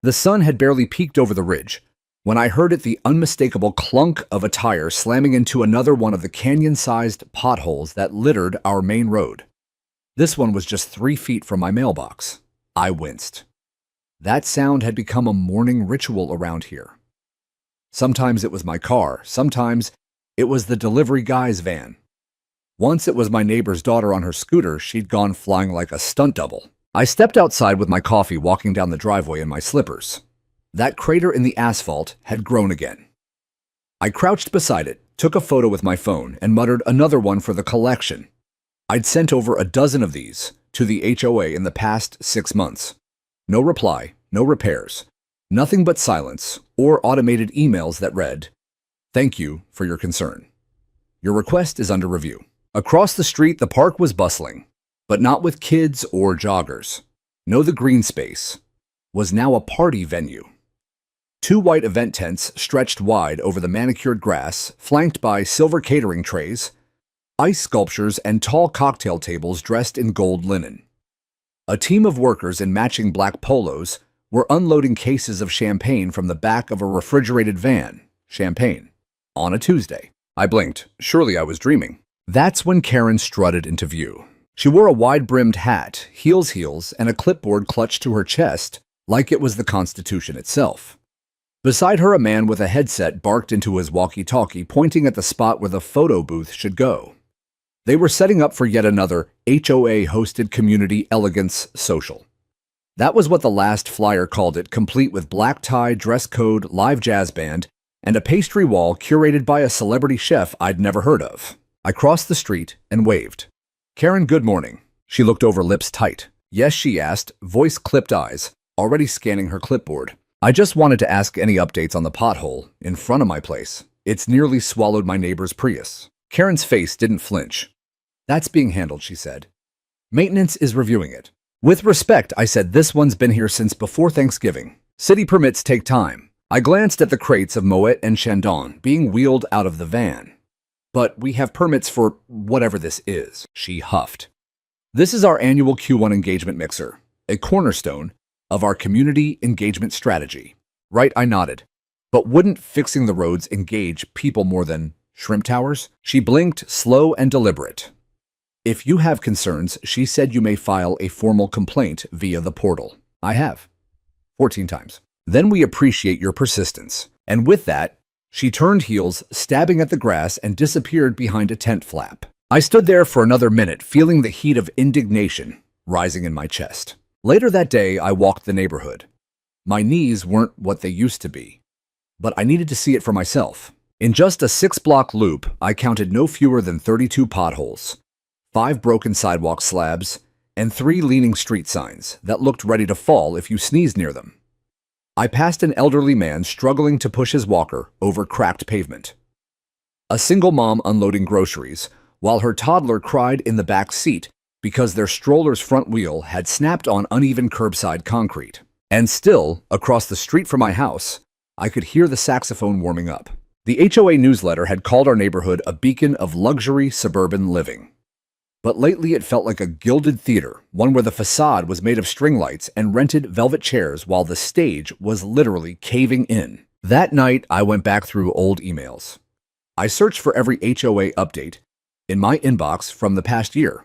The sun had barely peeked over the ridge when I heard the unmistakable clunk of a tire slamming into another one of the canyon-sized potholes that littered our main road. This one was just 3 feet from my mailbox. I winced. That sound had become a morning ritual around here. Sometimes it was my car, sometimes it was the delivery guy's van. Once it was my neighbor's daughter on her scooter. She'd gone flying like a stunt double. I stepped outside with my coffee, walking down the driveway in my slippers. That crater in the asphalt had grown again. I crouched beside it, took a photo with my phone, and muttered another one for the collection. I'd sent over a dozen of these to the HOA in the past 6 months. No reply, no repairs, nothing but silence or automated emails that read, "Thank you for your concern. Your request is under review." Across the street, the park was bustling, but not with kids or joggers. No, the green space was now a party venue. 2 white event tents stretched wide over the manicured grass, flanked by silver catering trays, ice sculptures, and tall cocktail tables dressed in gold linen. A team of workers in matching black polos were unloading cases of champagne from the back of a refrigerated van. Champagne. On a Tuesday. I blinked. Surely I was dreaming. That's when Karen strutted into view. She wore a wide-brimmed hat, heels, and a clipboard clutched to her chest like it was the Constitution itself. Beside her, a man with a headset barked into his walkie-talkie, pointing at the spot where the photo booth should go. They were setting up for yet another HOA-hosted community elegance social. That was what the last flyer called it, complete with black tie, dress code, live jazz band, and a pastry wall curated by a celebrity chef I'd never heard of. I crossed the street and waved. "Karen, good morning." She looked over, lips tight. "Yes," she asked, voice clipped eyes, already scanning her clipboard. "I just wanted to ask any updates on the pothole in front of my place. It's nearly swallowed my neighbor's Prius." Karen's face didn't flinch. "That's being handled," she said. "Maintenance is reviewing it." With respect, I said, "This one's been here since before Thanksgiving. City permits take time." I glanced at the crates of Moet and Chandon being wheeled out of the van. "But we have permits for whatever this is," she huffed. "This is our annual Q1 engagement mixer, a cornerstone of our community engagement strategy." "Right," I nodded. "But wouldn't fixing the roads engage people more than shrimp towers?" She blinked, slow and deliberate. "If you have concerns," she said, "you may file a formal complaint via the portal." "I have. 14 times. "Then we appreciate your persistence." And with that, she turned heels, stabbing at the grass, and disappeared behind a tent flap. I stood there for another minute, feeling the heat of indignation rising in my chest. Later that day, I walked the neighborhood. My knees weren't what they used to be, but I needed to see it for myself. In just a 6-block loop, I counted no fewer than 32 potholes, 5 broken sidewalk slabs, and 3 leaning street signs that looked ready to fall if you sneezed near them. I passed an elderly man struggling to push his walker over cracked pavement. A single mom unloading groceries, while her toddler cried in the back seat because their stroller's front wheel had snapped on uneven curbside concrete. And still, across the street from my house, I could hear the saxophone warming up. The HOA newsletter had called our neighborhood a beacon of luxury suburban living. But lately it felt like a gilded theater, one where the facade was made of string lights and rented velvet chairs while the stage was literally caving in. That night, I went back through old emails. I searched for every HOA update in my inbox from the past year.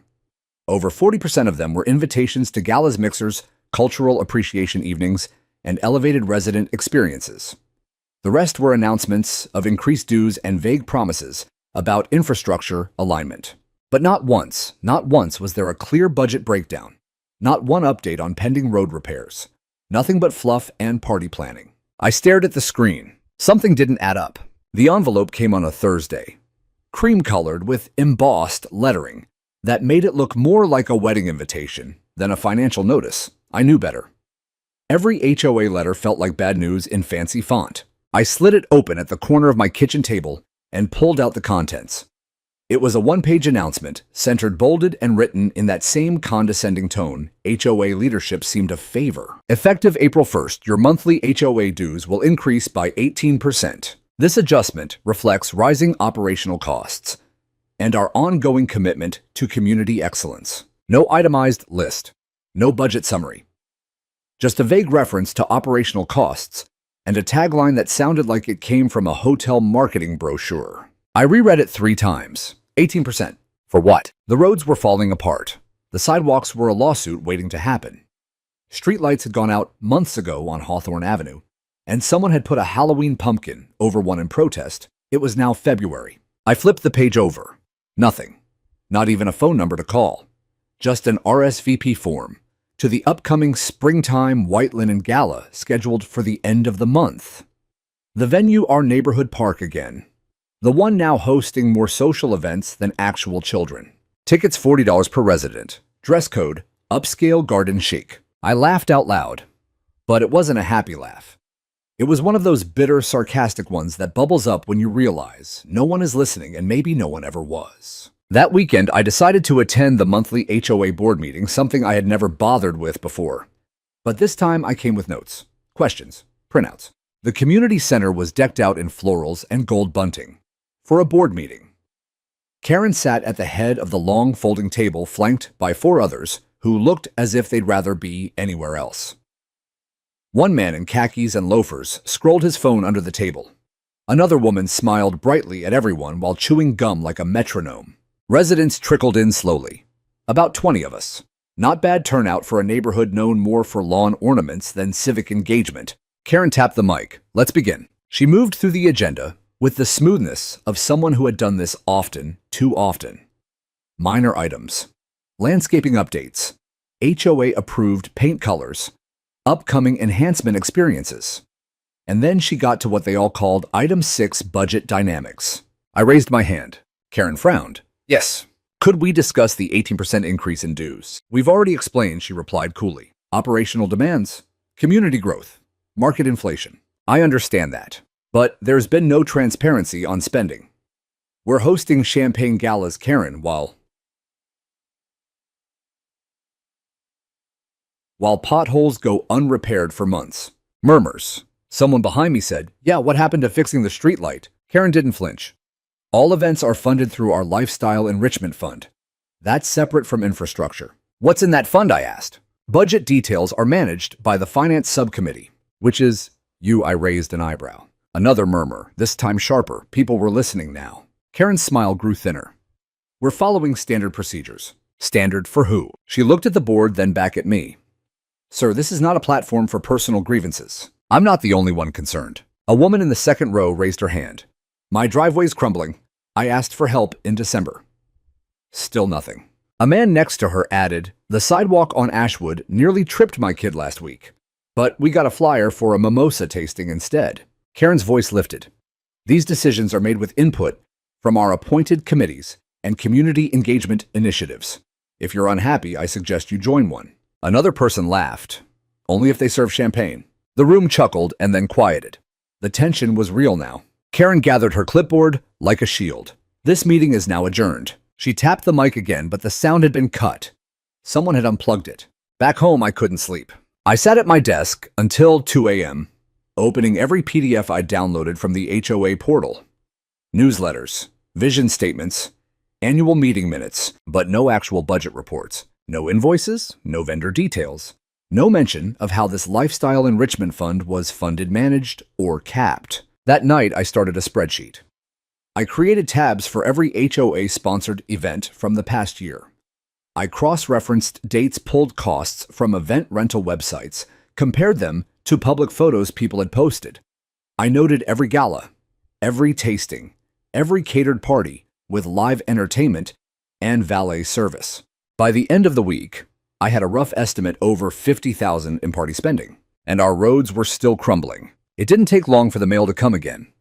Over 40% of them were invitations to galas, mixers, cultural appreciation evenings, and elevated resident experiences. The rest were announcements of increased dues and vague promises about infrastructure alignment. But not once was there a clear budget breakdown. Not one update on pending road repairs. Nothing but fluff and party planning. I stared at the screen. Something didn't add up. The envelope came on a Thursday, cream-colored with embossed lettering that made it look more like a wedding invitation than a financial notice. I knew better. Every HOA letter felt like bad news in fancy font. I slid it open at the corner of my kitchen table and pulled out the contents. It was a 1-page announcement, centered, bolded, and written in that same condescending tone HOA leadership seemed to favor. Effective April 1st, your monthly HOA dues will increase by 18%. This adjustment reflects rising operational costs and our ongoing commitment to community excellence. No itemized list. No budget summary. Just a vague reference to operational costs and a tagline that sounded like it came from a hotel marketing brochure. I reread it 3 times. 18%. For what? The roads were falling apart. The sidewalks were a lawsuit waiting to happen. Streetlights had gone out months ago on Hawthorne Avenue, and someone had put a Halloween pumpkin over one in protest. It was now February. I flipped the page over. Nothing. Not even a phone number to call. Just an RSVP form to the upcoming springtime white linen gala scheduled for the end of the month. The venue, our neighborhood park again. The one now hosting more social events than actual children. Tickets $40 per resident. Dress code, upscale garden chic. I laughed out loud, but it wasn't a happy laugh. It was one of those bitter, sarcastic ones that bubbles up when you realize no one is listening and maybe no one ever was. That weekend, I decided to attend the monthly HOA board meeting, something I had never bothered with before. But this time I came with notes, questions, printouts. The community center was decked out in florals and gold bunting for a board meeting. Karen sat at the head of the long folding table flanked by 4 others who looked as if they'd rather be anywhere else. One man in khakis and loafers scrolled his phone under the table. Another woman smiled brightly at everyone while chewing gum like a metronome. Residents trickled in slowly. About 20 of us. Not bad turnout for a neighborhood known more for lawn ornaments than civic engagement. Karen tapped the mic. Let's begin. She moved through the agenda with the smoothness of someone who had done this often, too often. Minor items. Landscaping updates. HOA-approved paint colors. Upcoming enhancement experiences. And then she got to what they all called Item 6 budget dynamics. I raised my hand. Karen frowned. Yes. Could we discuss the 18% increase in dues? We've already explained, she replied coolly. Operational demands, community growth, market inflation. I understand that. But there's been no transparency on spending. We're hosting champagne galas, Karen, while potholes go unrepaired for months. Murmurs. Someone behind me said, yeah, what happened to fixing the streetlight? Karen didn't flinch. All events are funded through our Lifestyle Enrichment Fund. That's separate from infrastructure. What's in that fund, I asked. Budget details are managed by the Finance Subcommittee, which is, I raised an eyebrow. Another murmur, this time sharper. People were listening now. Karen's smile grew thinner. We're following standard procedures. Standard for who? She looked at the board, then back at me. Sir, this is not a platform for personal grievances. I'm not the only one concerned. A woman in the second row raised her hand. My driveway's crumbling. I asked for help in December. Still nothing. A man next to her added, the sidewalk on Ashwood nearly tripped my kid last week, but we got a flyer for a mimosa tasting instead. Karen's voice lifted. These decisions are made with input from our appointed committees and community engagement initiatives. If you're unhappy, I suggest you join one. Another person laughed. Only if they serve champagne. The room chuckled and then quieted. The tension was real now. Karen gathered her clipboard like a shield. This meeting is now adjourned. She tapped the mic again, but the sound had been cut. Someone had unplugged it. Back home, I couldn't sleep. I sat at my desk until 2 a.m., opening every PDF I'd downloaded from the HOA portal. Newsletters, vision statements, annual meeting minutes, but no actual budget reports. No invoices, no vendor details. No mention of how this Lifestyle Enrichment Fund was funded, managed, or capped. That night, I started a spreadsheet. I created tabs for every HOA-sponsored event from the past year. I cross-referenced dates, pulled costs from event rental websites, compared them to public photos people had posted. I noted every gala, every tasting, every catered party with live entertainment and valet service. By the end of the week, I had a rough estimate over $50,000 in party spending, and our roads were still crumbling. It didn't take long for the mail to come again.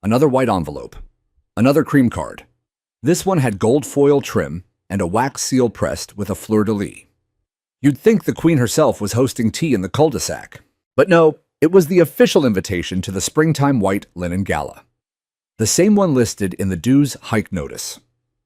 Another white envelope. Another cream card. This one had gold foil trim and a wax seal pressed with a fleur-de-lis. You'd think the Queen herself was hosting tea in the cul-de-sac. But no, it was the official invitation to the Springtime White Linen Gala. The same one listed in the dues hike notice.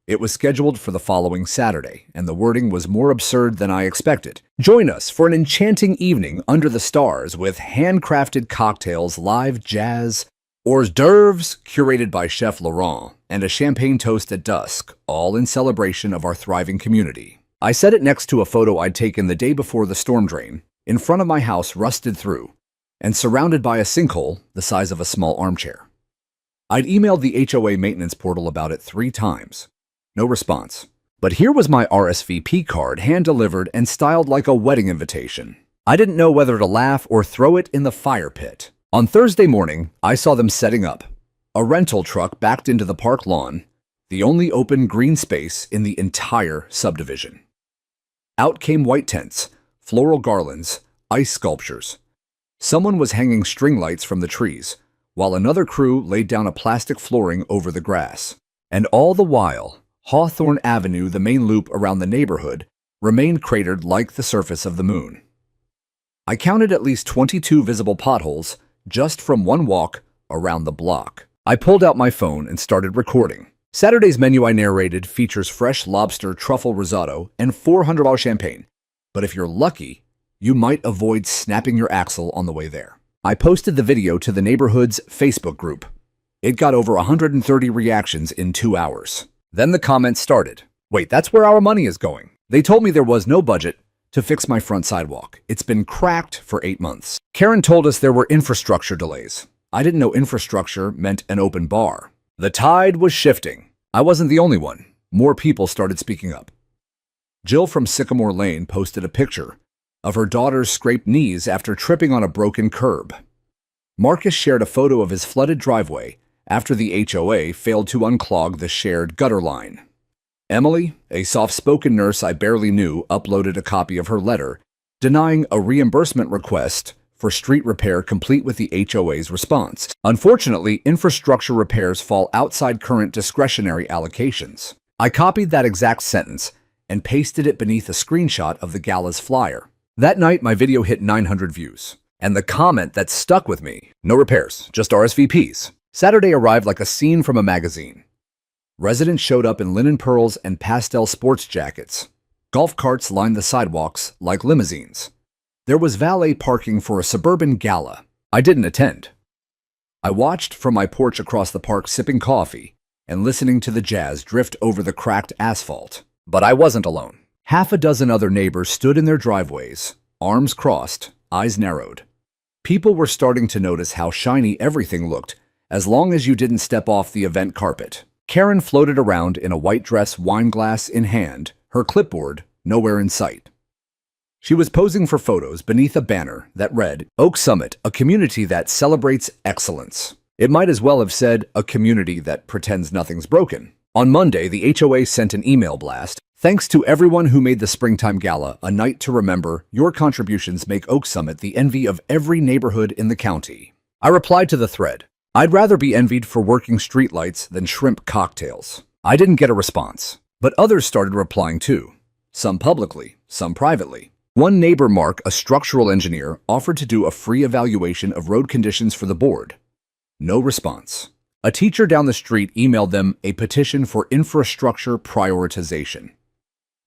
It was scheduled for the following Saturday, and the wording was more absurd than I expected. Join us for an enchanting evening under the stars with handcrafted cocktails, live jazz, hors d'oeuvres curated by Chef Laurent, and a champagne toast at dusk, all in celebration of our thriving community. I set it next to a photo I'd taken the day before the storm drain. in front of my house rusted through, and surrounded by a sinkhole the size of a small armchair. I'd emailed the HOA maintenance portal about it 3 times. No response. But here was my RSVP card hand-delivered and styled like a wedding invitation. I didn't know whether to laugh or throw it in the fire pit. On Thursday morning, I saw them setting up. A rental truck backed into the park lawn, the only open green space in the entire subdivision. Out came white tents, floral garlands, ice sculptures. Someone was hanging string lights from the trees, while another crew laid down a plastic flooring over the grass. And all the while, Hawthorne Avenue, the main loop around the neighborhood, remained cratered like the surface of the moon. I counted at least 22 visible potholes just from one walk around the block. I pulled out my phone and started recording. Saturday's menu I narrated features fresh lobster truffle risotto and $400 champagne. But if you're lucky, you might avoid snapping your axle on the way there. I posted the video to the neighborhood's Facebook group. It got over 130 reactions in 2 hours. Then the comments started. Wait, that's where our money is going. They told me there was no budget to fix my front sidewalk. It's been cracked for 8 months. Karen told us there were infrastructure delays. I didn't know infrastructure meant an open bar. The tide was shifting. I wasn't the only one. More people started speaking up. Jill from Sycamore Lane posted a picture of her daughter's scraped knees after tripping on a broken curb. Marcus shared a photo of his flooded driveway after the HOA failed to unclog the shared gutter line. Emily, a soft-spoken nurse I barely knew, uploaded a copy of her letter denying a reimbursement request for street repair complete with the HOA's response. Unfortunately, infrastructure repairs fall outside current discretionary allocations. I copied that exact sentence and pasted it beneath a screenshot of the gala's flyer. That night, my video hit 900 views. And the comment that stuck with me: no repairs, just RSVPs. Saturday arrived like a scene from a magazine. Residents showed up in linen pearls and pastel sports jackets. Golf carts lined the sidewalks like limousines. There was valet parking for a suburban gala. I didn't attend. I watched from my porch across the park, sipping coffee and listening to the jazz drift over the cracked asphalt. But I wasn't alone. Half a dozen other neighbors stood in their driveways, arms crossed, eyes narrowed. People were starting to notice how shiny everything looked as long as you didn't step off the event carpet. Karen floated around in a white dress, wine glass in hand, her clipboard nowhere in sight. She was posing for photos beneath a banner that read, Oak Summit, a community that celebrates excellence. It might as well have said, a community that pretends nothing's broken. On Monday, the HOA sent an email blast. Thanks to everyone who made the Springtime Gala a night to remember. Your contributions make Oak Summit the envy of every neighborhood in the county. I replied to the thread. I'd rather be envied for working streetlights than shrimp cocktails. I didn't get a response, but others started replying too. Some publicly, some privately. One neighbor, Mark, a structural engineer, offered to do a free evaluation of road conditions for the board. No response. A teacher down the street emailed them a petition for infrastructure prioritization.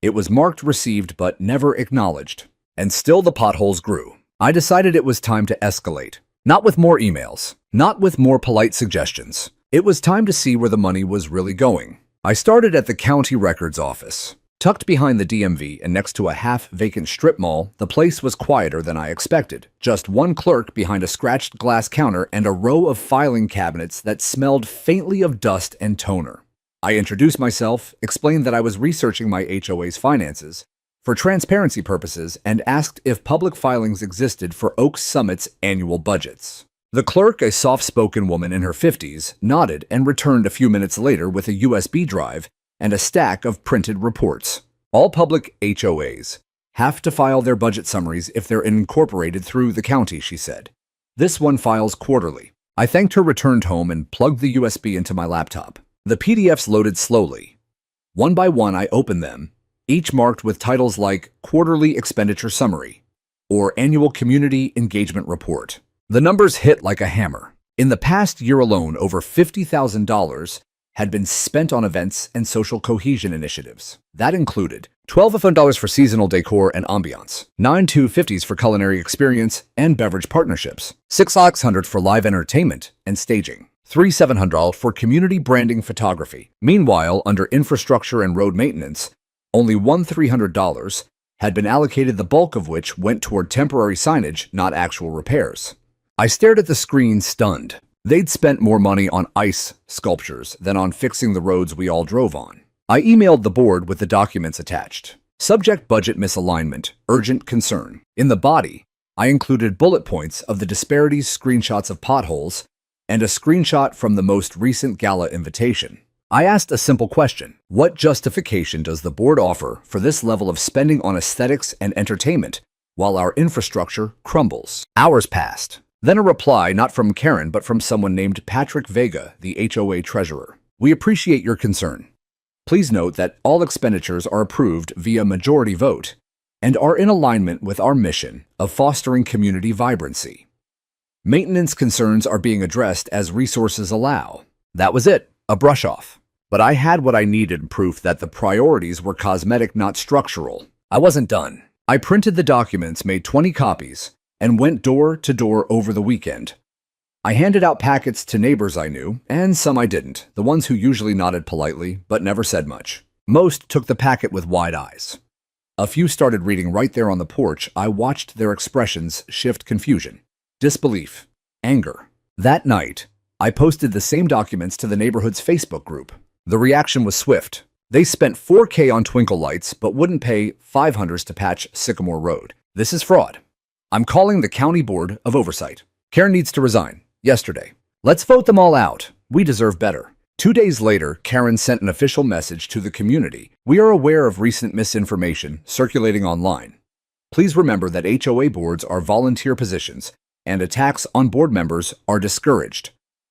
It was marked received but never acknowledged. And still the potholes grew. I decided it was time to escalate. Not with more emails, not with more polite suggestions. It was time to see where the money was really going. I started at the county records office. Tucked behind the DMV and next to a half-vacant strip mall, the place was quieter than I expected. Just one clerk behind a scratched glass counter and a row of filing cabinets that smelled faintly of dust and toner. I introduced myself, explained that I was researching my HOA's finances for transparency purposes, and asked if public filings existed for Oak Summit's annual budgets. The clerk, a soft-spoken woman in her 50s, nodded and returned a few minutes later with a USB drive and a stack of printed reports. All public HOAs have to file their budget summaries if they're incorporated through the county, she said. This one files quarterly. I thanked her, returned home, and plugged the USB into my laptop. The PDFs loaded slowly. One by one, I opened them, each marked with titles like Quarterly Expenditure Summary or Annual Community Engagement Report. The numbers hit like a hammer. In the past year alone, over $50,000 had been spent on events and social cohesion initiatives. That included $1,200 for seasonal decor and ambiance, $9,250 for culinary experience and beverage partnerships, $6,600 for live entertainment and staging, $3,700 for community branding photography. Meanwhile, under infrastructure and road maintenance, only $1,300 had been allocated, the bulk of which went toward temporary signage, not actual repairs. I stared at the screen, stunned. They'd spent more money on ice sculptures than on fixing the roads we all drove on. I emailed the board with the documents attached. Subject: budget misalignment, urgent concern. In the body, I included bullet points of the disparities, screenshots of potholes, and a screenshot from the most recent gala invitation. I asked a simple question: what justification does the board offer for this level of spending on aesthetics and entertainment while our infrastructure crumbles? Hours passed. Then a reply, not from Karen, but from someone named Patrick Vega, the HOA treasurer. We appreciate your concern. Please note that all expenditures are approved via majority vote and are in alignment with our mission of fostering community vibrancy. Maintenance concerns are being addressed as resources allow. That was it, a brush off. But I had what I needed, proof that the priorities were cosmetic, not structural. I wasn't done. I printed the documents, made 20 copies, and went door to door over the weekend. I handed out packets to neighbors I knew, and some I didn't, the ones who usually nodded politely but never said much. Most took the packet with wide eyes. A few started reading right there on the porch. I watched their expressions shift: confusion, disbelief, anger. That night, I posted the same documents to the neighborhood's Facebook group. The reaction was swift. They spent $4K on twinkle lights but wouldn't pay $500 to patch Sycamore Road. This is fraud. I'm calling the County Board of Oversight. Karen needs to resign. Yesterday. Let's vote them all out. We deserve better. 2 days later, Karen sent an official message to the community. We are aware of recent misinformation circulating online. Please remember that HOA boards are volunteer positions, and attacks on board members are discouraged.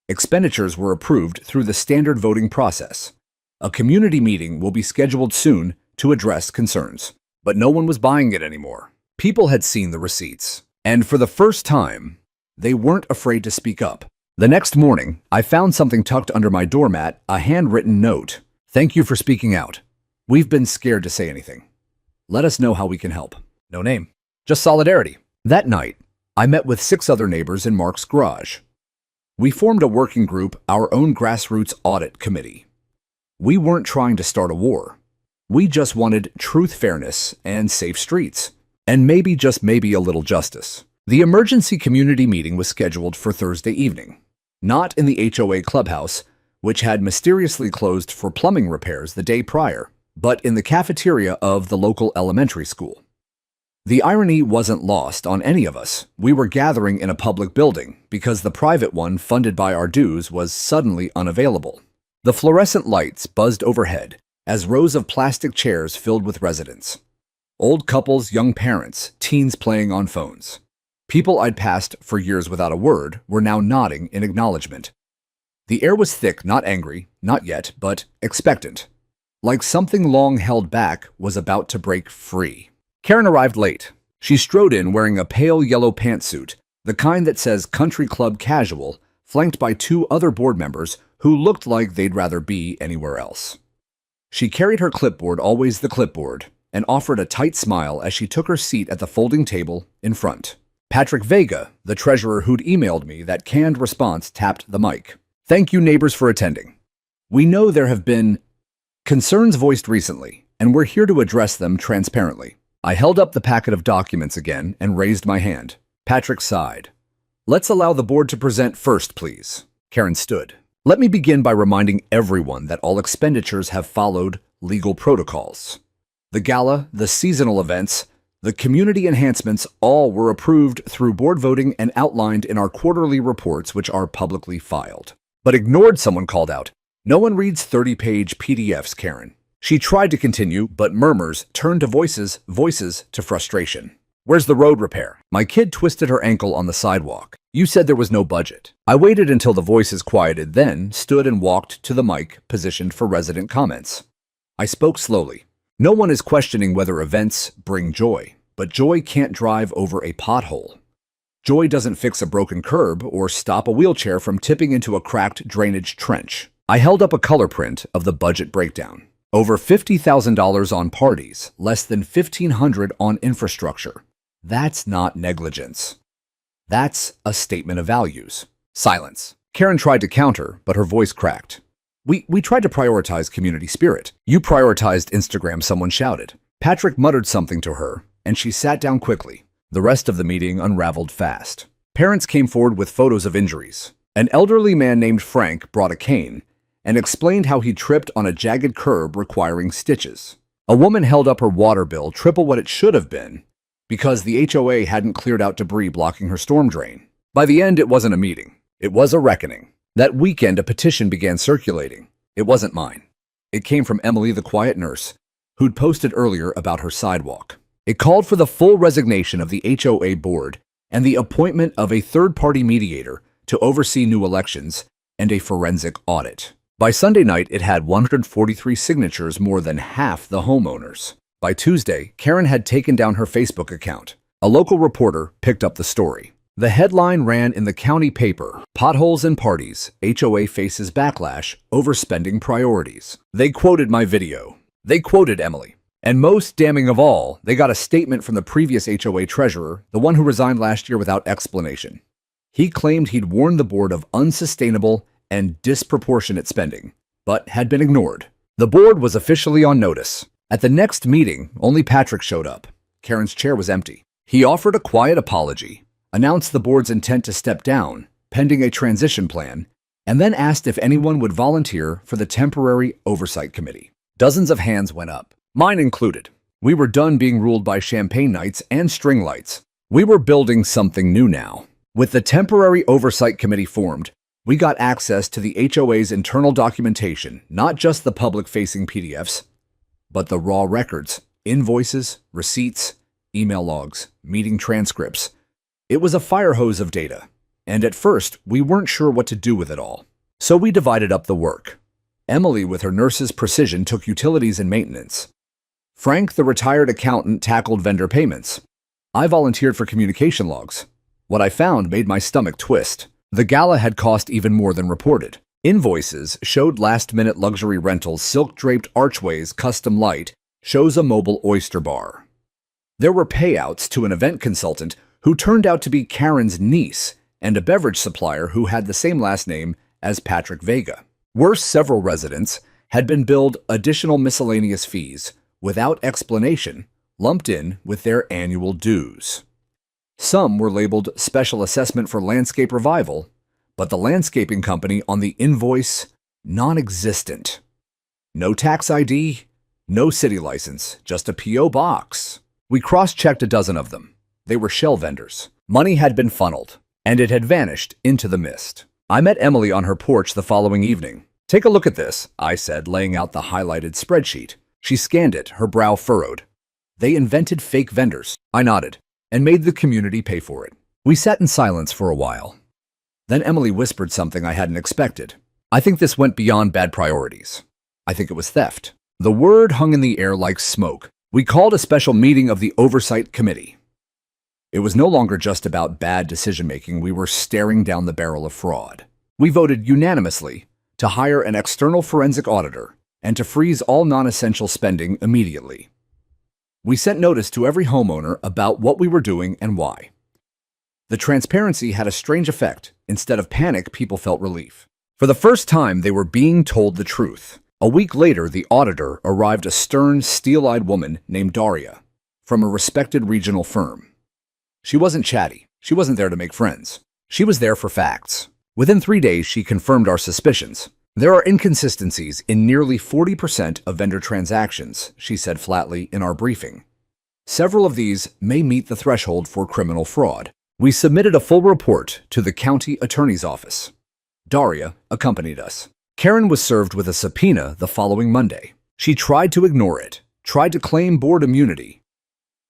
Expenditures were approved through the standard voting process. A community meeting will be scheduled soon to address concerns. But no one was buying it anymore. People had seen the receipts, and for the first time, they weren't afraid to speak up. The next morning, I found something tucked under my doormat, a handwritten note. Thank you for speaking out. We've been scared to say anything. Let us know how we can help. No name. Just solidarity. That night, I met with 6 other neighbors in Mark's garage. We formed a working group, our own grassroots audit committee. We weren't trying to start a war. We just wanted truth, fairness, and safe streets. And maybe, just maybe, a little justice. The emergency community meeting was scheduled for Thursday evening, not in the HOA clubhouse, which had mysteriously closed for plumbing repairs the day prior, but in the cafeteria of the local elementary school. The irony wasn't lost on any of us. We were gathering in a public building because the private one, funded by our dues, was suddenly unavailable. The fluorescent lights buzzed overhead as rows of plastic chairs filled with residents. Old couples, young parents, teens playing on phones. People I'd passed for years without a word were now nodding in acknowledgement. The air was thick, not angry, not yet, but expectant. Like something long held back was about to break free. Karen arrived late. She strode in wearing a pale yellow pantsuit, the kind that says country club casual, flanked by 2 other board members who looked like they'd rather be anywhere else. She carried her clipboard, always the clipboard, and offered a tight smile as she took her seat at the folding table in front. Patrick Vega, the treasurer who'd emailed me that canned response, tapped the mic. Thank you, neighbors, for attending. We know there have been concerns voiced recently, and we're here to address them transparently. I held up the packet of documents again and raised my hand. Patrick sighed. Let's allow the board to present first, please. Karen stood. Let me begin by reminding everyone that all expenditures have followed legal protocols. The gala, the seasonal events, the community enhancements, all were approved through board voting and outlined in our quarterly reports, which are publicly filed. But ignored, someone called out. No one reads 30-page PDFs, Karen. She tried to continue, but murmurs turned to voices to frustration. Where's the road repair? My kid twisted her ankle on the sidewalk. You said there was no budget. I waited until the voices quieted, then stood and walked to the mic positioned for resident comments. I spoke slowly. No one is questioning whether events bring joy, but joy can't drive over a pothole. Joy doesn't fix a broken curb or stop a wheelchair from tipping into a cracked drainage trench. I held up a color print of the budget breakdown. Over $50,000 on parties, less than $1,500 on infrastructure. That's not negligence. That's a statement of values. Silence. Karen tried to counter, but her voice cracked. We tried to prioritize community spirit. You prioritized Instagram, someone shouted. Patrick muttered something to her, and she sat down quickly. The rest of the meeting unraveled fast. Parents came forward with photos of injuries. An elderly man named Frank brought a cane and explained how he tripped on a jagged curb requiring stitches. A woman held up her water bill triple what it should have been because the HOA hadn't cleared out debris blocking her storm drain. By the end, it wasn't a meeting. It was a reckoning. That weekend, a petition began circulating. It wasn't mine. It came from Emily, the quiet nurse, who'd posted earlier about her sidewalk. It called for the full resignation of the HOA board and the appointment of a third-party mediator to oversee new elections and a forensic audit. By Sunday night, it had 143 signatures, more than half the homeowners. By Tuesday, Karen had taken down her Facebook account. A local reporter picked up the story. The headline ran in the county paper, "Potholes and Parties, HOA Faces Backlash Over Spending Priorities." They quoted my video. They quoted Emily. And most damning of all, they got a statement from the previous HOA treasurer, the one who resigned last year without explanation. He claimed he'd warned the board of unsustainable and disproportionate spending, but had been ignored. The board was officially on notice. At the next meeting, only Patrick showed up. Karen's chair was empty. He offered a quiet apology, announced the board's intent to step down, pending a transition plan, and then asked if anyone would volunteer for the temporary oversight committee. Dozens of hands went up, mine included. We were done being ruled by champagne nights and string lights. We were building something new now. With the temporary oversight committee formed, we got access to the HOA's internal documentation, not just the public-facing PDFs, but the raw records, invoices, receipts, email logs, meeting transcripts. It was a fire hose of data, and at first, we weren't sure what to do with it all. So we divided up the work. Emily, with her nurse's precision, took utilities and maintenance. Frank, the retired accountant, tackled vendor payments. I volunteered for communication logs. What I found made my stomach twist. The gala had cost even more than reported. Invoices showed last-minute luxury rentals, silk-draped archways, custom light, shows a mobile oyster bar. There were payouts to an event consultant who turned out to be Karen's niece and a beverage supplier who had the same last name as Patrick Vega. Worse, several residents had been billed additional miscellaneous fees without explanation, lumped in with their annual dues. Some were labeled special assessment for landscape revival, but the landscaping company on the invoice, non-existent. No tax ID, no city license, just a P.O. box. We cross-checked a dozen of them. They were shell vendors. Money had been funneled, and it had vanished into the mist. I met Emily on her porch the following evening. "Take a look at this," I said, laying out the highlighted spreadsheet. She scanned it, her brow furrowed. "They invented fake vendors." I nodded, and made the community pay for it. We sat in silence for a while. Then Emily whispered something I hadn't expected. "I think this went beyond bad priorities. I think it was theft." The word hung in the air like smoke. We called a special meeting of the Oversight Committee. It was no longer just about bad decision-making. We were staring down the barrel of fraud. We voted unanimously to hire an external forensic auditor and to freeze all non-essential spending immediately. We sent notice to every homeowner about what we were doing and why. The transparency had a strange effect. Instead of panic, people felt relief. For the first time, they were being told the truth. A week later, the auditor arrived, a stern, steel-eyed woman named Daria from a respected regional firm. She wasn't chatty. She wasn't there to make friends. She was there for facts. Within 3 days, she confirmed our suspicions. "There are inconsistencies in nearly 40% of vendor transactions," she said flatly in our briefing. "Several of these may meet the threshold for criminal fraud." We submitted a full report to the county attorney's office. Daria accompanied us. Karen was served with a subpoena the following Monday. She tried to ignore it, tried to claim board immunity.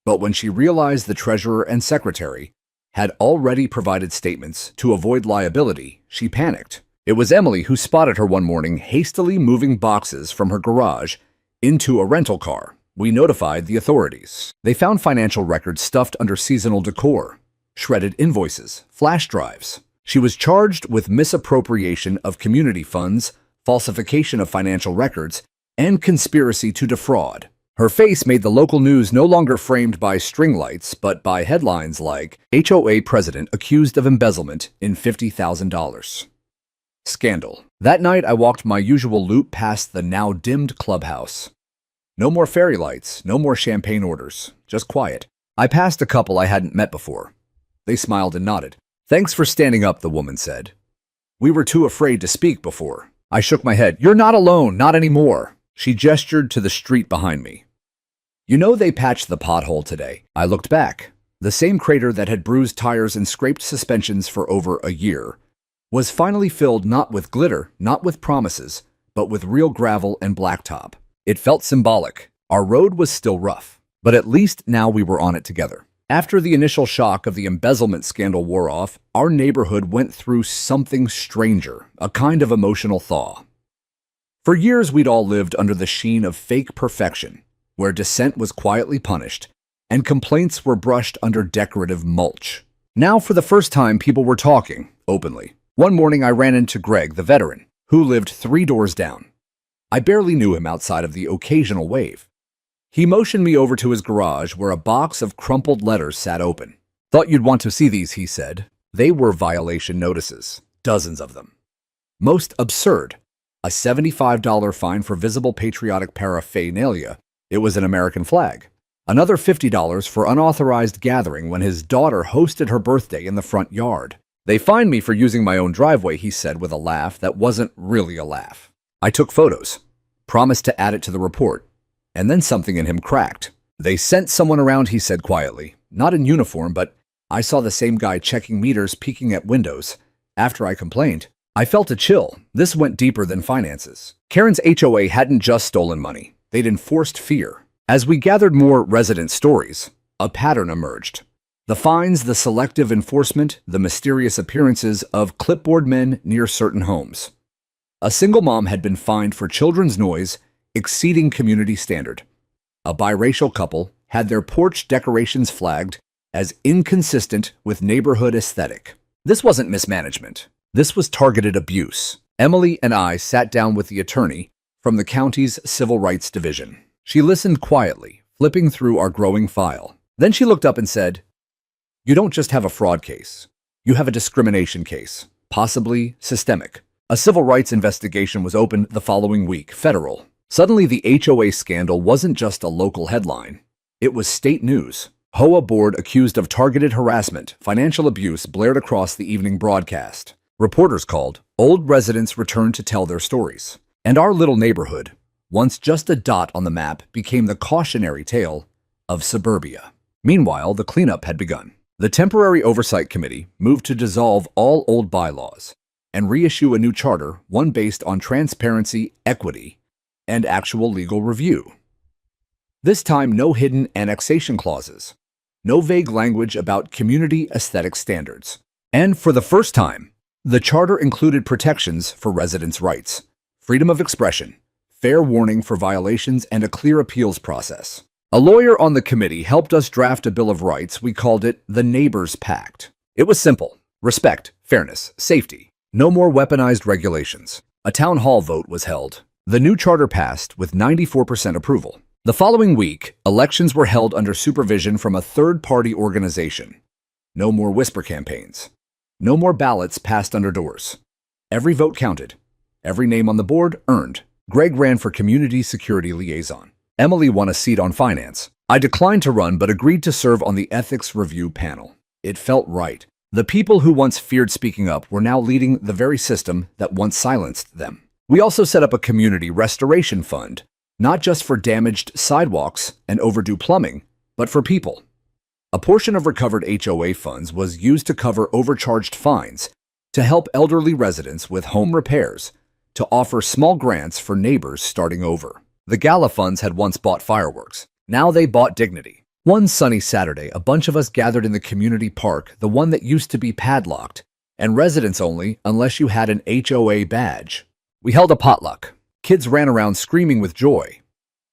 But when she realized the treasurer and secretary had already provided statements to avoid liability, she panicked. It was Emily who spotted her one morning hastily moving boxes from her garage into a rental car. We notified the authorities. They found financial records stuffed under seasonal decor, shredded invoices, flash drives. She was charged with misappropriation of community funds, falsification of financial records, and conspiracy to defraud. Her face made the local news no longer framed by string lights, but by headlines like, "HOA President Accused of Embezzlement in $50,000. Scandal. That night, I walked my usual loop past the now-dimmed clubhouse. No more fairy lights, no more champagne orders, just quiet. I passed a couple I hadn't met before. They smiled and nodded. "Thanks for standing up," the woman said. "We were too afraid to speak before." I shook my head. "You're not alone, not anymore." She gestured to the street behind me. "You know they patched the pothole today." I looked back. The same crater that had bruised tires and scraped suspensions for over a year was finally filled not with glitter, not with promises, but with real gravel and blacktop. It felt symbolic. Our road was still rough, but at least now we were on it together. After the initial shock of the embezzlement scandal wore off, our neighborhood went through something stranger, a kind of emotional thaw. For years, we'd all lived under the sheen of fake perfection, where dissent was quietly punished and complaints were brushed under decorative mulch. Now, for the first time, people were talking openly. One morning, I ran into Greg, the veteran, who lived 3 doors down. I barely knew him outside of the occasional wave. He motioned me over to his garage where a box of crumpled letters sat open. "Thought you'd want to see these," he said. They were violation notices, dozens of them. Most absurd. A $75 fine for visible patriotic paraphernalia. It was an American flag. Another $50 for unauthorized gathering when his daughter hosted her birthday in the front yard. "They fined me for using my own driveway," he said with a laugh that wasn't really a laugh. I took photos, promised to add it to the report, and then something in him cracked. "They sent someone around," he said quietly. "Not in uniform, but I saw the same guy checking meters, peeking at windows. After I complained, I felt a chill. This went deeper than finances. Karen's HOA hadn't just stolen money. They'd enforced fear. As we gathered more resident stories, a pattern emerged. The fines, the selective enforcement, the mysterious appearances of clipboard men near certain homes. A single mom had been fined for children's noise exceeding community standard. A biracial couple had their porch decorations flagged as inconsistent with neighborhood aesthetic. This wasn't mismanagement. This was targeted abuse. Emily and I sat down with the attorney from the county's Civil Rights Division. She listened quietly, flipping through our growing file. Then she looked up and said, "You don't just have a fraud case. You have a discrimination case, possibly systemic." A civil rights investigation was opened the following week, federal. Suddenly, the HOA scandal wasn't just a local headline. It was state news. HOA board accused of targeted harassment, financial abuse blared across the evening broadcast. Reporters called. Old residents returned to tell their stories. And our little neighborhood, once just a dot on the map, became the cautionary tale of suburbia. Meanwhile, the cleanup had begun. The Temporary Oversight Committee moved to dissolve all old bylaws and reissue a new charter, one based on transparency, equity, and actual legal review. This time, no hidden annexation clauses, no vague language about community aesthetic standards. And for the first time, the charter included protections for residents' rights, freedom of expression, fair warning for violations, and a clear appeals process. A lawyer on the committee helped us draft a Bill of Rights. We called it the Neighbors Pact. It was simple: respect, fairness, safety. No more weaponized regulations. A town hall vote was held. The new charter passed with 94% approval. The following week, elections were held under supervision from a third-party organization. No more whisper campaigns. No more ballots passed under doors. Every vote counted. Every name on the board earned. Greg ran for community security liaison. Emily won a seat on finance. I declined to run but agreed to serve on the ethics review panel. It felt right. The people who once feared speaking up were now leading the very system that once silenced them. We also set up a community restoration fund, not just for damaged sidewalks and overdue plumbing, but for people. A portion of recovered HOA funds was used to cover overcharged fines, to help elderly residents with home repairs, to offer small grants for neighbors starting over. The gala funds had once bought fireworks. Now they bought dignity. One sunny Saturday, a bunch of us gathered in the community park, the one that used to be padlocked, and residents only unless you had an HOA badge. We held a potluck. Kids ran around screaming with joy.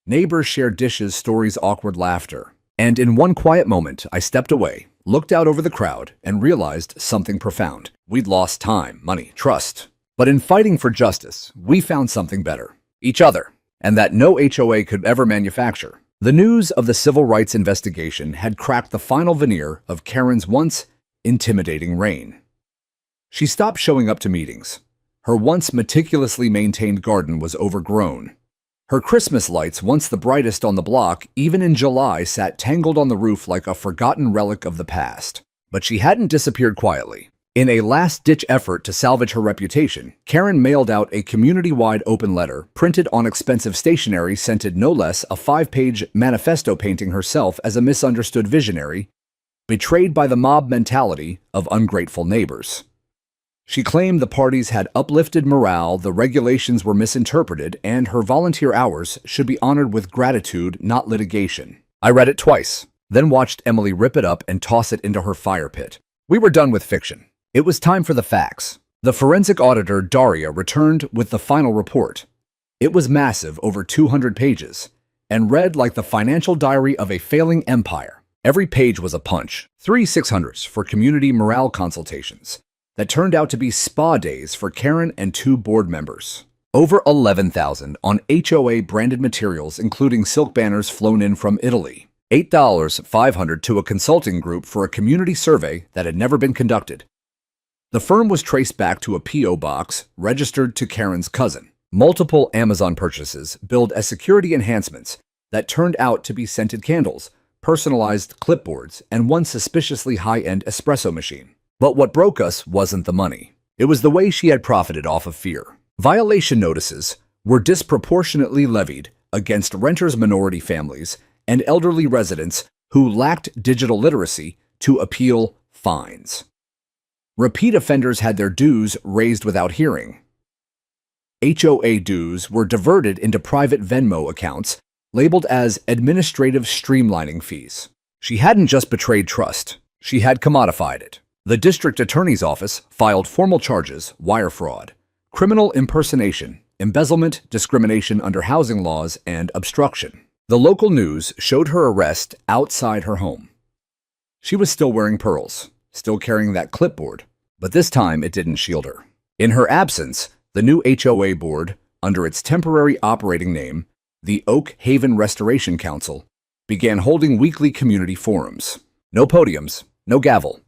Neighbors shared dishes, stories, awkward laughter. And in one quiet moment, I stepped away, looked out over the crowd, and realized something profound. We'd lost time, money, trust. But in fighting for justice, we found something better: each other, and that no HOA could ever manufacture. The news of the civil rights investigation had cracked the final veneer of Karen's once intimidating reign. She stopped showing up to meetings. Her once meticulously maintained garden was overgrown. Her Christmas lights, once the brightest on the block, even in July, sat tangled on the roof like a forgotten relic of the past. But she hadn't disappeared quietly. In a last-ditch effort to salvage her reputation, Karen mailed out a community-wide open letter, printed on expensive stationery, scented no less a 5-page manifesto painting herself as a misunderstood visionary, betrayed by the mob mentality of ungrateful neighbors. She claimed the parties had uplifted morale, the regulations were misinterpreted, and her volunteer hours should be honored with gratitude, not litigation. I read it twice, then watched Emily rip it up and toss it into her fire pit. We were done with fiction. It was time for the facts. The forensic auditor, Daria, returned with the final report. It was massive, over 200 pages, and read like the financial diary of a failing empire. Every page was a punch. 3 600s for community morale consultations that turned out to be spa days for Karen and 2 board members. Over 11,000 on HOA branded materials, including silk banners flown in from Italy. $8,500 to a consulting group for a community survey that had never been conducted. The firm was traced back to a P.O. box registered to Karen's cousin. Multiple Amazon purchases billed as security enhancements that turned out to be scented candles, personalized clipboards, and one suspiciously high-end espresso machine. But what broke us wasn't the money. It was the way she had profited off of fear. Violation notices were disproportionately levied against renters' minority families and elderly residents who lacked digital literacy to appeal fines. Repeat offenders had their dues raised without hearing. HOA dues were diverted into private Venmo accounts labeled as administrative streamlining fees. She hadn't just betrayed trust, she had commodified it. The district attorney's office filed formal charges: wire fraud, criminal impersonation, embezzlement, discrimination under housing laws, and obstruction. The local news showed her arrest outside her home. She was still wearing pearls, still carrying that clipboard, but this time it didn't shield her. In her absence, the new HOA board, under its temporary operating name, the Oak Haven Restoration Council, began holding weekly community forums. No podiums, no gavel.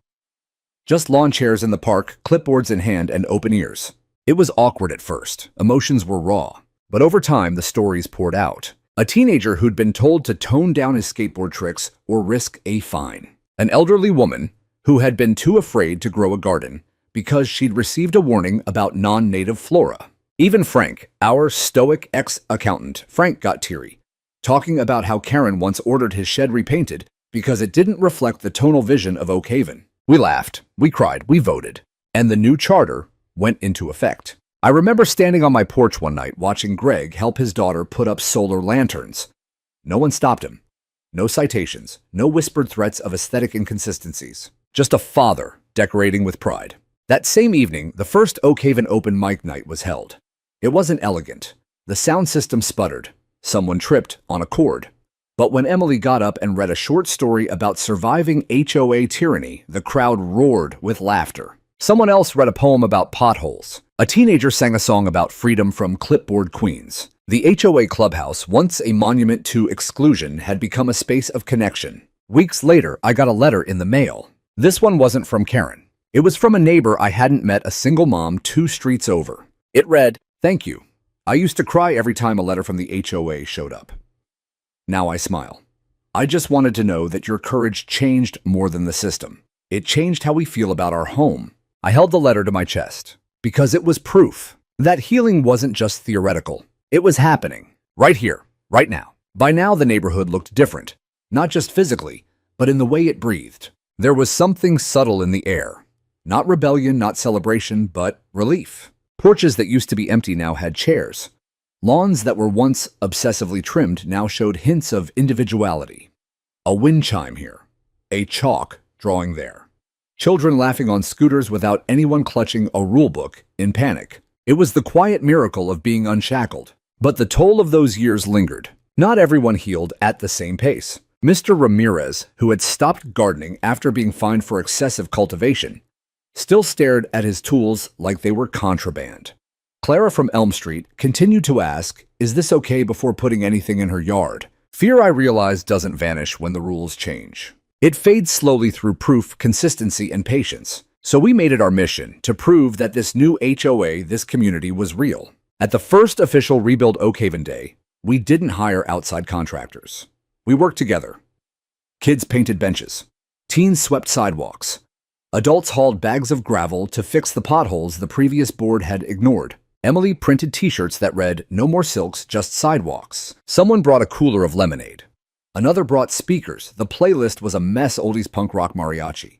Just lawn chairs in the park, clipboards in hand, and open ears. It was awkward at first. Emotions were raw. But over time, the stories poured out. A teenager who'd been told to tone down his skateboard tricks or risk a fine. An elderly woman who had been too afraid to grow a garden because she'd received a warning about non-native flora. Even Frank, our stoic ex-accountant, Frank got teary, talking about how Karen once ordered his shed repainted because it didn't reflect the tonal vision of Oak Haven. We laughed, we cried, we voted, and the new charter went into effect. I remember standing on my porch one night watching Greg help his daughter put up solar lanterns. No one stopped him. No citations, no whispered threats of aesthetic inconsistencies. Just a father decorating with pride. That same evening, the first Oak Haven open mic night was held. It wasn't elegant. The sound system sputtered. Someone tripped on a cord. But when Emily got up and read a short story about surviving HOA tyranny, the crowd roared with laughter. Someone else read a poem about potholes. A teenager sang a song about freedom from clipboard queens. The HOA clubhouse, once a monument to exclusion, had become a space of connection. Weeks later, I got a letter in the mail. This one wasn't from Karen. It was from a neighbor I hadn't met, a single mom 2 streets over. It read, "Thank you. I used to cry every time a letter from the HOA showed up. Now I smile. I just wanted to know that your courage changed more than the system. It changed how we feel about our home." I held the letter to my chest because it was proof that healing wasn't just theoretical. It was happening right here, right now. By now, the neighborhood looked different, not just physically, but in the way it breathed. There was something subtle in the air. Not rebellion, not celebration, but relief. Porches that used to be empty now had chairs. Lawns that were once obsessively trimmed now showed hints of individuality. A wind chime here. A chalk drawing there. Children laughing on scooters without anyone clutching a rulebook in panic. It was the quiet miracle of being unshackled. But the toll of those years lingered. Not everyone healed at the same pace. Mr. Ramirez, who had stopped gardening after being fined for excessive cultivation, still stared at his tools like they were contraband. Clara from Elm Street continued to ask, "Is this okay?" before putting anything in her yard. Fear, I realized, doesn't vanish when the rules change. It fades slowly through proof, consistency, and patience. So we made it our mission to prove that this new HOA, this community, was real. At the first official Rebuild Oak Haven Day, We didn't hire outside contractors. We worked together. Kids painted benches. Teens swept sidewalks. Adults hauled bags of gravel to fix the potholes the previous board had ignored. Emily printed t-shirts that read, "No more silks, just sidewalks." Someone brought a cooler of lemonade. Another brought speakers. The playlist was a mess oldies punk rock mariachi.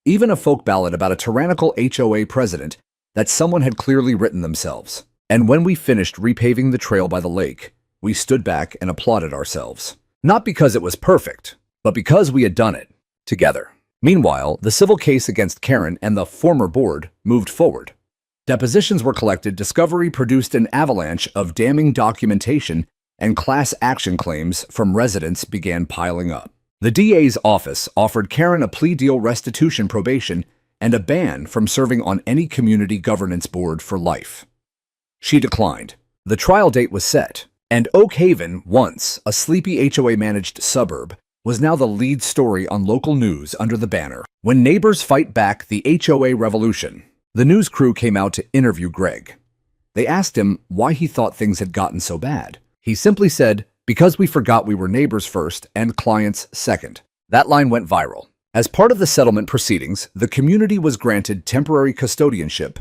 Even a folk ballad about a tyrannical HOA president that someone had clearly written themselves. And when we finished repaving the trail by the lake, we stood back and applauded ourselves. Not because it was perfect, but because we had done it together. Meanwhile, the civil case against Karen and the former board moved forward. Depositions were collected, discovery produced an avalanche of damning documentation, and class action claims from residents began piling up. The DA's office offered Karen a plea deal, restitution, probation, and a ban from serving on any community governance board for life. She declined. The trial date was set, and Oak Haven, once a sleepy HOA-managed suburb, was now the lead story on local news under the banner, "When Neighbors Fight Back the HOA Revolution." The news crew came out to interview Greg. They asked him why he thought things had gotten so bad. He simply said, "Because we forgot we were neighbors first and clients second." That line went viral. As part of the settlement proceedings, the community was granted temporary custodianship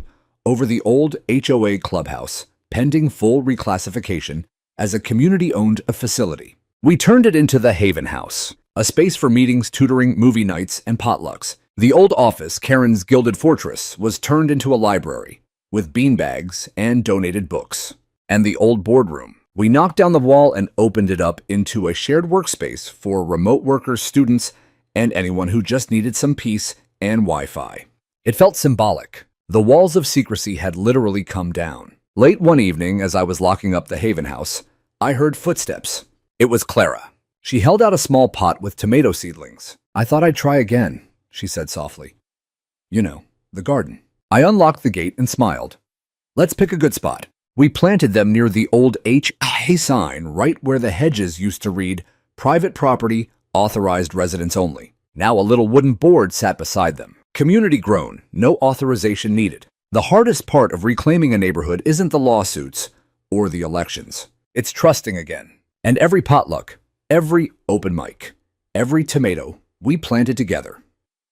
over the old HOA clubhouse, pending full reclassification as a community-owned facility. We turned it into the Haven House, a space for meetings, tutoring, movie nights, and potlucks. The old office, Karen's Gilded Fortress, was turned into a library, with beanbags and donated books. And the old boardroom. We knocked down the wall and opened it up into a shared workspace for remote workers, students, and anyone who just needed some peace and Wi-Fi. It felt symbolic. The walls of secrecy had literally come down. Late one evening, as I was locking up the Haven House, I heard footsteps. It was Clara. She held out a small pot with tomato seedlings. "I thought I'd try again," she said softly. "You know, the garden." I unlocked the gate and smiled. "Let's pick a good spot." We planted them near the old HOA sign, right where the hedges used to read, "Private property, authorized residents only." Now a little wooden board sat beside them. "Community grown, no authorization needed." The hardest part of reclaiming a neighborhood isn't the lawsuits or the elections. It's trusting again. And every potluck, every open mic, every tomato we planted together,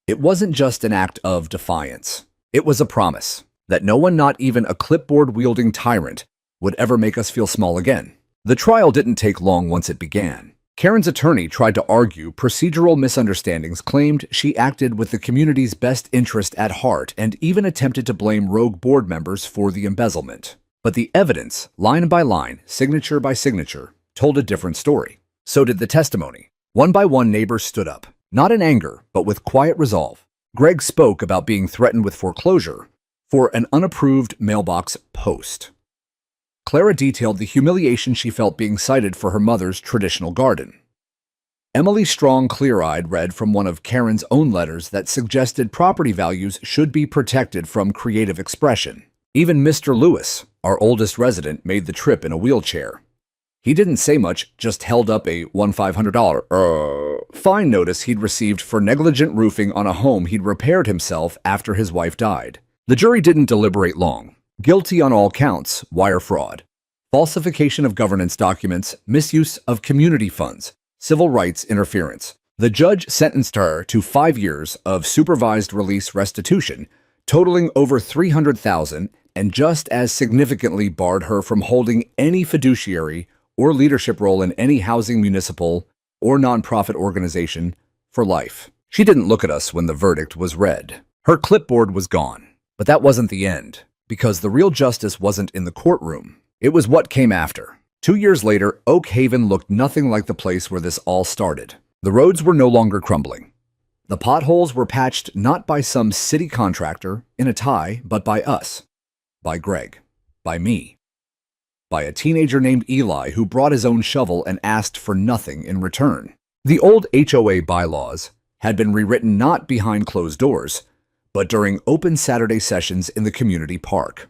it wasn't just an act of defiance. It was a promise that no one, not even a clipboard-wielding tyrant, would ever make us feel small again. The trial didn't take long once it began. Karen's attorney tried to argue procedural misunderstandings, claimed she acted with the community's best interest at heart, and even attempted to blame rogue board members for the embezzlement. But the evidence, line by line, signature by signature, told a different story. So did the testimony. One by one, neighbors stood up, not in anger, but with quiet resolve. Greg spoke about being threatened with foreclosure for an unapproved mailbox post. Clara detailed the humiliation she felt being cited for her mother's traditional garden. Emily, strong, clear-eyed, read from one of Karen's own letters that suggested property values should be protected from creative expression. Even Mr. Lewis, our oldest resident, made the trip in a wheelchair. He didn't say much, just held up a $1,500 fine notice he'd received for negligent roofing on a home he'd repaired himself after his wife died. The jury didn't deliberate long. Guilty on all counts: wire fraud, falsification of governance documents, misuse of community funds, civil rights interference. The judge sentenced her to 5 years of supervised release restitution, totaling over $300,000, and just as significantly barred her from holding any fiduciary or leadership role in any housing, municipal, or nonprofit organization for life. She didn't look at us when the verdict was read. Her clipboard was gone. But that wasn't the end, because the real justice wasn't in the courtroom. It was what came after. 2 years later, Oak Haven looked nothing like the place where this all started. The roads were no longer crumbling. The potholes were patched not by some city contractor in a tie, but by us. By Greg. By me. By a teenager named Eli who brought his own shovel and asked for nothing in return. The old HOA bylaws had been rewritten not behind closed doors, but during open Saturday sessions in the community park.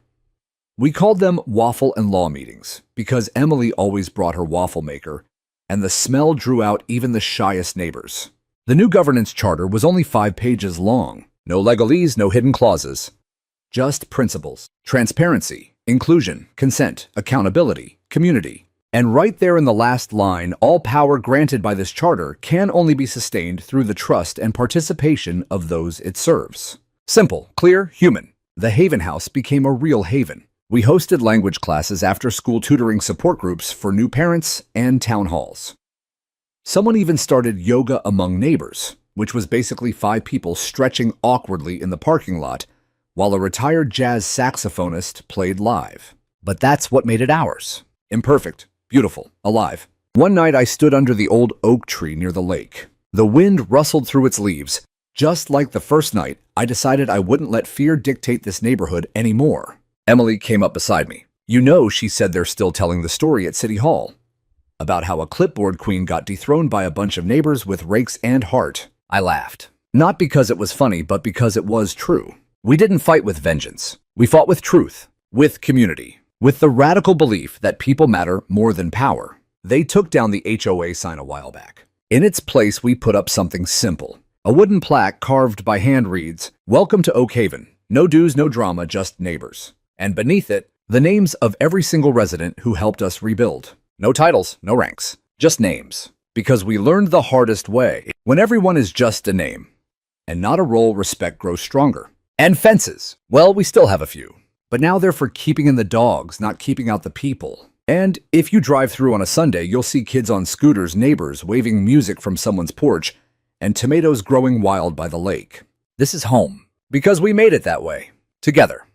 We called them waffle and law meetings because Emily always brought her waffle maker, and the smell drew out even the shyest neighbors. The new governance charter was only 5 pages long. No legalese, no hidden clauses. Just principles: transparency, inclusion, consent, accountability, community. And right there in the last line, all power granted by this charter can only be sustained through the trust and participation of those it serves. Simple, clear, human. The Haven House became a real haven. We hosted language classes, after-school tutoring support groups for new parents, and town halls. Someone even started yoga among neighbors, which was basically 5 people stretching awkwardly in the parking lot while a retired jazz saxophonist played live. But that's what made it ours. Imperfect, beautiful, alive. One night I stood under the old oak tree near the lake. The wind rustled through its leaves. Just like the first night, I decided I wouldn't let fear dictate this neighborhood anymore. Emily came up beside me. You know, she said, they're still telling the story at City Hall about how a clipboard queen got dethroned by a bunch of neighbors with rakes and heart. I laughed. Not because it was funny, but because it was true. We didn't fight with vengeance. We fought with truth, with community, with the radical belief that people matter more than power. They took down the HOA sign a while back. In its place, we put up something simple. A wooden plaque carved by hand reads, "Welcome to Oak Haven. No dues, no drama, just neighbors." And beneath it, the names of every single resident who helped us rebuild. No titles, no ranks, just names. Because we learned the hardest way. When everyone is just a name and not a role, respect grows stronger. And fences. Well, we still have a few. But now they're for keeping in the dogs, not keeping out the people. And if you drive through on a Sunday, you'll see kids on scooters, neighbors waving music from someone's porch, and tomatoes growing wild by the lake. This is home. Because we made it that way. Together.